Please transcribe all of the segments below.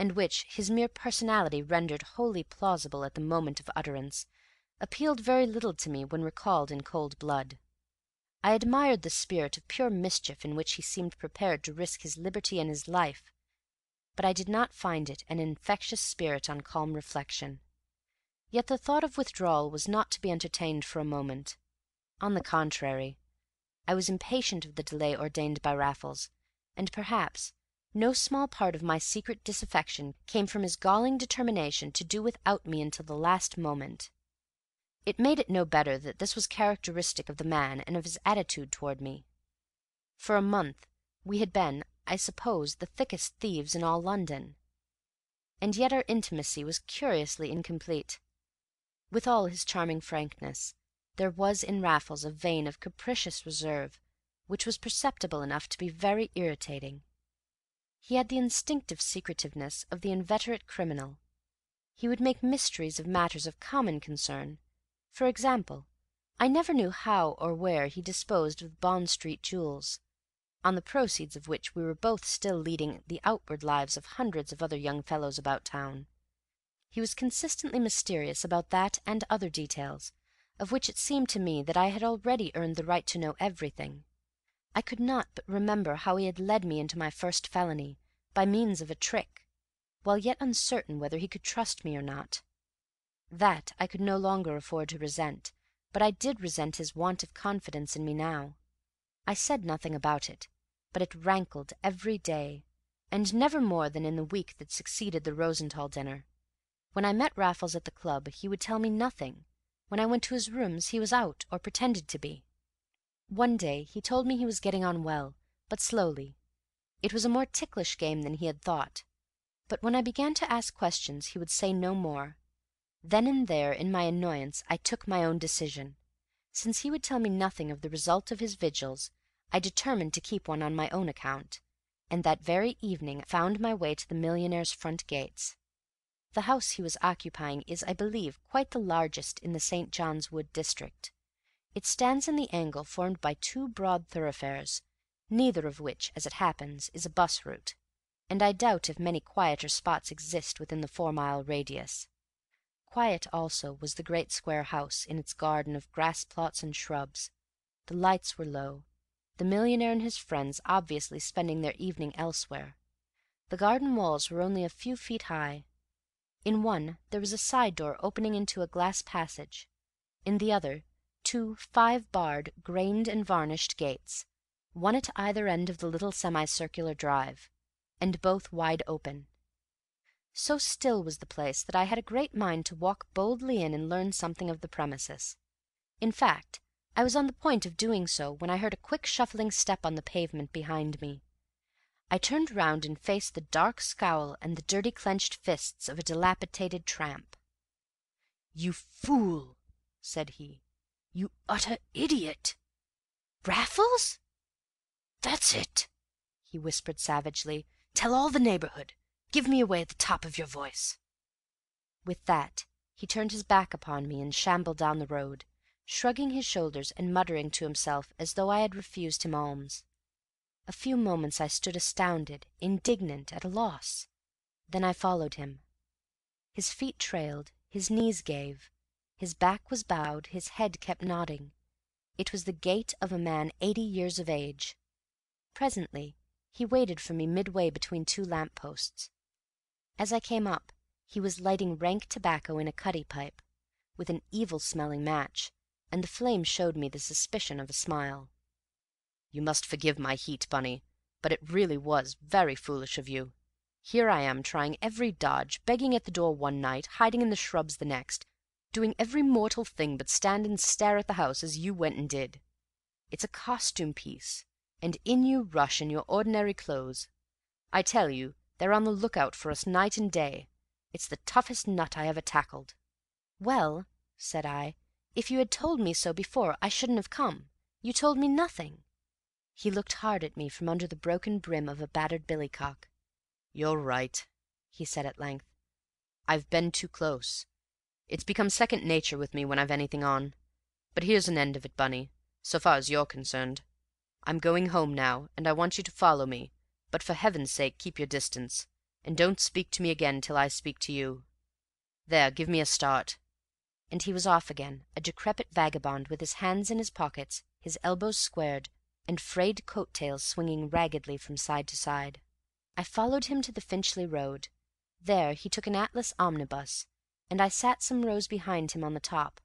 and which his mere personality rendered wholly plausible at the moment of utterance, appealed very little to me when recalled in cold blood. I admired the spirit of pure mischief in which he seemed prepared to risk his liberty and his life, but I did not find it an infectious spirit on calm reflection. Yet the thought of withdrawal was not to be entertained for a moment. On the contrary, I was impatient of the delay ordained by Raffles, and perhaps no small part of my secret disaffection came from his galling determination to do without me until the last moment. It made it no better that this was characteristic of the man and of his attitude toward me. For a month we had been, I suppose, the thickest thieves in all London, and yet our intimacy was curiously incomplete. With all his charming frankness, there was in Raffles a vein of capricious reserve which was perceptible enough to be very irritating. He had the instinctive secretiveness of the inveterate criminal. He would make mysteries of matters of common concern. For example, I never knew how or where he disposed of the Bond Street jewels, on the proceeds of which we were both still leading the outward lives of hundreds of other young fellows about town. He was consistently mysterious about that and other details, of which it seemed to me that I had already earned the right to know everything. I could not but remember how he had led me into my first felony, by means of a trick, while yet uncertain whether he could trust me or not. That I could no longer afford to resent, but I did resent his want of confidence in me now. I said nothing about it, but it rankled every day, and never more than in the week that succeeded the Rosenthall dinner. When I met Raffles at the club he would tell me nothing; when I went to his rooms he was out, or pretended to be. One day he told me he was getting on well, but slowly. It was a more ticklish game than he had thought. But when I began to ask questions he would say no more. Then and there, in my annoyance, I took my own decision. Since he would tell me nothing of the result of his vigils, I determined to keep one on my own account, and that very evening found my way to the millionaire's front gates. The house he was occupying is, I believe, quite the largest in the St. John's Wood district. It stands in the angle formed by two broad thoroughfares, neither of which, as it happens, is a 'bus route, and I doubt if many quieter spots exist within the 4-mile radius. Quiet also was the great square house, in its garden of grass plots and shrubs. The lights were low, the millionaire and his friends obviously spending their evening elsewhere. The garden walls were only a few feet high. In one there was a side door opening into a glass passage; in the other, two 5-barred, grained and varnished gates, one at either end of the little semicircular drive, and both wide open. So still was the place that I had a great mind to walk boldly in and learn something of the premises. In fact, I was on the point of doing so when I heard a quick shuffling step on the pavement behind me. I turned round and faced the dark scowl and the dirty clenched fists of a dilapidated tramp. "You fool!" said he. "You utter idiot! Raffles?" "That's it," he whispered savagely. "Tell all the neighborhood. Give me away at the top of your voice." With that he turned his back upon me and shambled down the road, shrugging his shoulders and muttering to himself as though I had refused him alms. A few moments I stood astounded, indignant, at a loss. Then I followed him. His feet trailed, his knees gave, his back was bowed, his head kept nodding. It was the gait of a man 80 years of age. Presently he waited for me midway between two lamp posts. As I came up, he was lighting rank tobacco in a cutty pipe, with an evil-smelling match, and the flame showed me the suspicion of a smile. "You must forgive my heat, Bunny, but it really was very foolish of you. Here I am trying every dodge, begging at the door one night, hiding in the shrubs the next, doing every mortal thing but stand and stare at the house as you went and did. It's a costume piece, and in you rush in your ordinary clothes. I tell you, they're on the lookout for us night and day. It's the toughest nut I ever tackled." "Well," said I, "if you had told me so before, I shouldn't have come. You told me nothing." He looked hard at me from under the broken brim of a battered billycock. "You're right," he said at length. "I've been too close. It's become second nature with me when I've anything on. But here's an end of it, Bunny, so far as you're concerned. I'm going home now, and I want you to follow me, but for heaven's sake keep your distance. and don't speak to me again till I speak to you. There, give me a start." And he was off again, a decrepit vagabond with his hands in his pockets, his elbows squared, and frayed coat-tails swinging raggedly from side to side. I followed him to the Finchley Road. There he took an Atlas omnibus, and I sat some rows behind him on the top,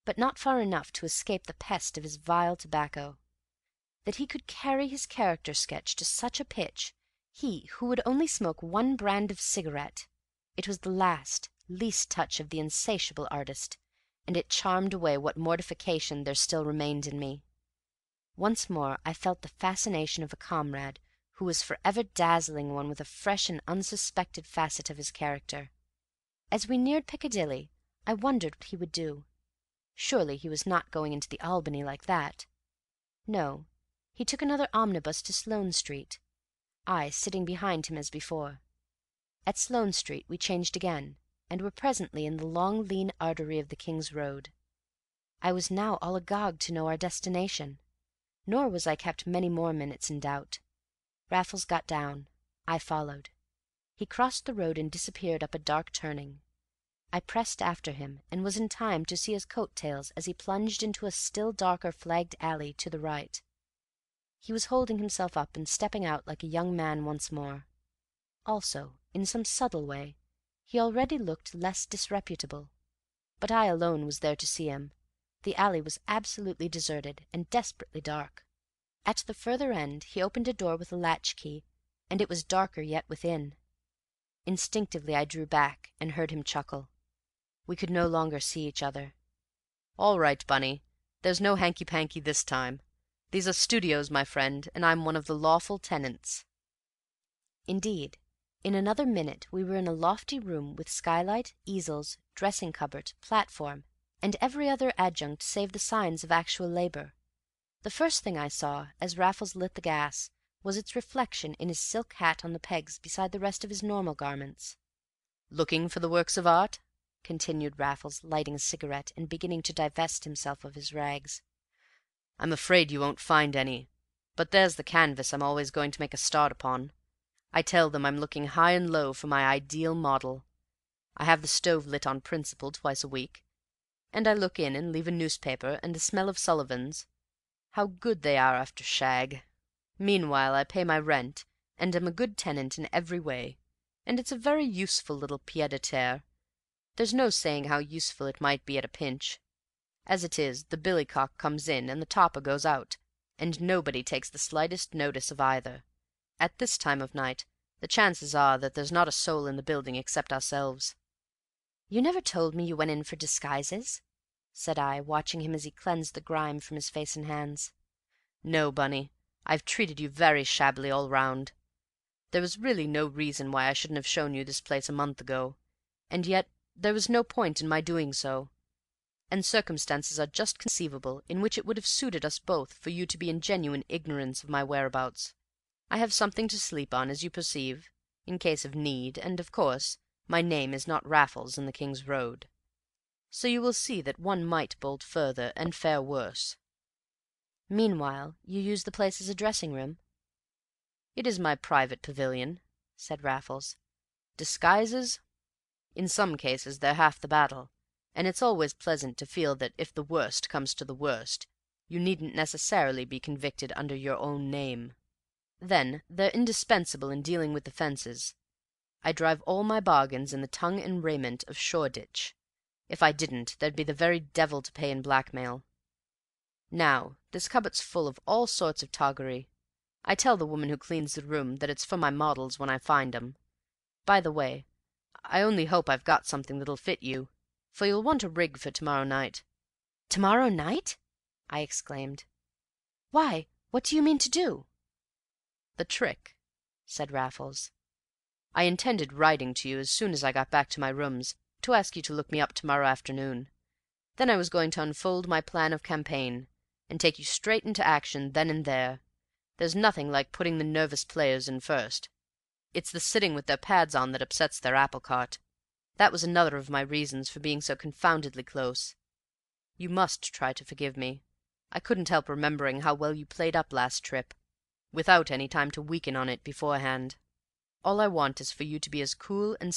but not far enough to escape the pest of his vile tobacco. That he could carry his character sketch to such a pitch, he who would only smoke one brand of cigarette! It was the last, least touch of the insatiable artist, and it charmed away what mortification there still remained in me. Once more I felt the fascination of a comrade who was forever dazzling one with a fresh and unsuspected facet of his character. As we neared Piccadilly, I wondered what he would do. Surely he was not going into the Albany like that. No, he took another omnibus to Sloane Street, I sitting behind him as before. At Sloane Street we changed again, and were presently in the long lean artery of the King's Road. I was now all agog to know our destination, nor was I kept many more minutes in doubt. Raffles got down. I followed. He crossed the road and disappeared up a dark turning. I pressed after him, and was in time to see his coat-tails as he plunged into a still darker flagged alley to the right. He was holding himself up and stepping out like a young man once more. Also, in some subtle way, he already looked less disreputable. But I alone was there to see him. The alley was absolutely deserted, and desperately dark. At the further end he opened a door with a latch-key, and it was darker yet within. Instinctively I drew back, and heard him chuckle. We could no longer see each other. "All right, Bunny. There's no hanky-panky this time. These are studios, my friend, and I'm one of the lawful tenants." Indeed, in another minute we were in a lofty room with skylight, easels, dressing-cupboard, platform, and every other adjunct save the signs of actual labor. The first thing I saw, as Raffles lit the gas, was its reflection in his silk hat on the pegs beside the rest of his normal garments. "Looking for the works of art?" continued Raffles, lighting a cigarette and beginning to divest himself of his rags. "I'm afraid you won't find any, but there's the canvas I'm always going to make a start upon. I tell them I'm looking high and low for my ideal model. I have the stove lit on principle twice a week, and I look in and leave a newspaper and a smell of Sullivans. How good they are after shag! Meanwhile I pay my rent, and am a good tenant in every way, and it's a very useful little pied-à-terre. There's no saying how useful it might be at a pinch. As it is, the billycock comes in and the topper goes out, and nobody takes the slightest notice of either. At this time of night, the chances are that there's not a soul in the building except ourselves." "You never told me you went in for disguises," said I, watching him as he cleansed the grime from his face and hands. "No, Bunny. I've treated you very shabbily all round. There was really no reason why I shouldn't have shown you this place a month ago, and yet there was no point in my doing so. And circumstances are just conceivable in which it would have suited us both for you to be in genuine ignorance of my whereabouts. I have something to sleep on, as you perceive, in case of need, and, of course, my name is not Raffles in the King's Road. So you will see that one might bolt further and fare worse." "Meanwhile, you use the place as a dressing-room?" "It is my private pavilion," said Raffles. "Disguises? In some cases they're half the battle, and it's always pleasant to feel that if the worst comes to the worst, you needn't necessarily be convicted under your own name. Then they're indispensable in dealing with the fences. I drive all my bargains in the tongue and raiment of Shoreditch. If I didn't, there'd be the very devil to pay in blackmail. Now, this cupboard's full of all sorts of toggery. I tell the woman who cleans the room that it's for my models when I find 'em. By the way, I only hope I've got something that'll fit you, for you'll want a rig for to-morrow night." "To-morrow night?" I exclaimed. "Why, what do you mean to do?" "The trick," said Raffles. "I intended writing to you as soon as I got back to my rooms, to ask you to look me up to-morrow afternoon. Then I was going to unfold my plan of campaign, and take you straight into action then and there. There's nothing like putting the nervous players in first. It's the sitting with their pads on that upsets their apple cart. That was another of my reasons for being so confoundedly close. You must try to forgive me. I couldn't help remembering how well you played up last trip, without any time to weaken on it beforehand." All I want is for you to be as cool and